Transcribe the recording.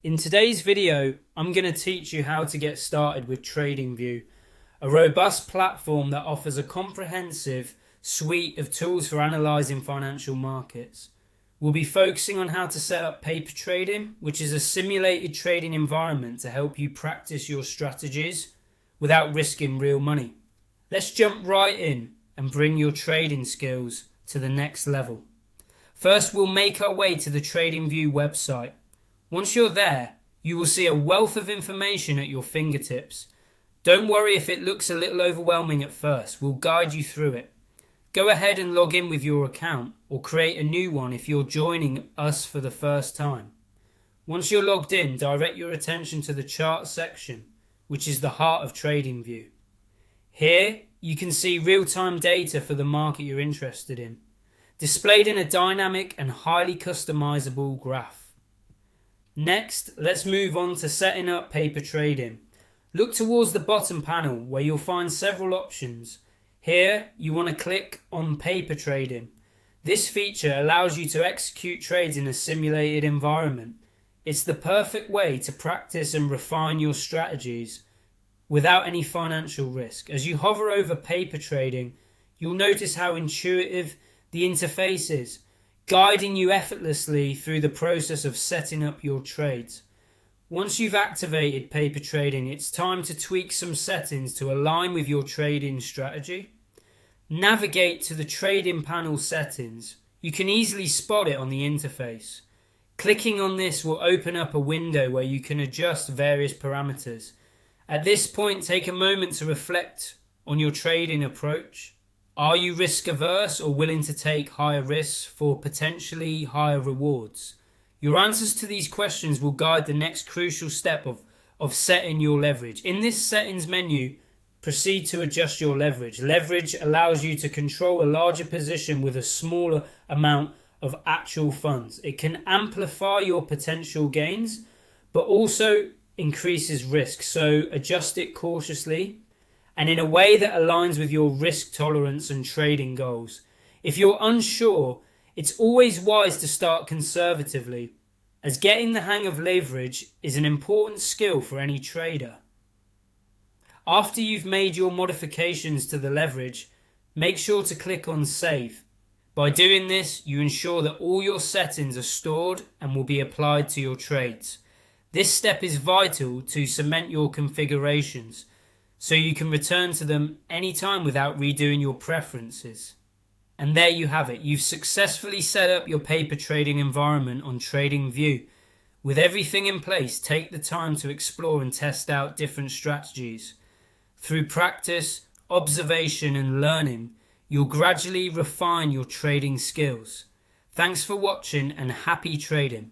In today's video, I'm going to teach you how to get started with TradingView, a robust platform that offers a comprehensive suite of tools for analyzing financial markets. We'll be focusing on how to set up paper trading, which is a simulated trading environment to help you practice your strategies without risking real money. Let's jump right in and bring your trading skills to the next level. First, we'll make our way to the TradingView website. Once you're there, you will see a wealth of information at your fingertips. Don't worry if it looks a little overwhelming at first, we'll guide you through it. Go ahead and log in with your account or create a new one if you're joining us for the first time. Once you're logged in, direct your attention to the chart section, which is the heart of TradingView. Here, you can see real-time data for the market you're interested in, displayed in a dynamic and highly customizable graph. Next, let's move on to setting up paper trading. Look towards the bottom panel where you'll find several options. Here, you want to click on paper trading. This feature allows you to execute trades in a simulated environment. It's the perfect way to practice and refine your strategies without any financial risk. As you hover over paper trading, you'll notice how intuitive the interface is, guiding you effortlessly through the process of setting up your trades. Once you've activated paper trading, it's time to tweak some settings to align with your trading strategy. Navigate to the trading panel settings. You can easily spot it on the interface. Clicking on this will open up a window where you can adjust various parameters. At this point, take a moment to reflect on your trading approach. Are you risk averse or willing to take higher risks for potentially higher rewards? Your answers to these questions will guide the next crucial step of setting your leverage. In this settings menu, proceed to adjust your leverage. Leverage allows you to control a larger position with a smaller amount of actual funds. It can amplify your potential gains, but also increases risk. So adjust it cautiously and in a way that aligns with your risk tolerance and trading goals. If you're unsure, it's always wise to start conservatively, as getting the hang of leverage is an important skill for any trader. After you've made your modifications to the leverage, make sure to click on Save. By doing this, you ensure that all your settings are stored and will be applied to your trades. This step is vital to cement your configurations, so you can return to them anytime without redoing your preferences. And there you have it. You've successfully set up your paper trading environment on TradingView. With everything in place, take the time to explore and test out different strategies. Through practice, observation and learning, you'll gradually refine your trading skills. Thanks for watching and happy trading.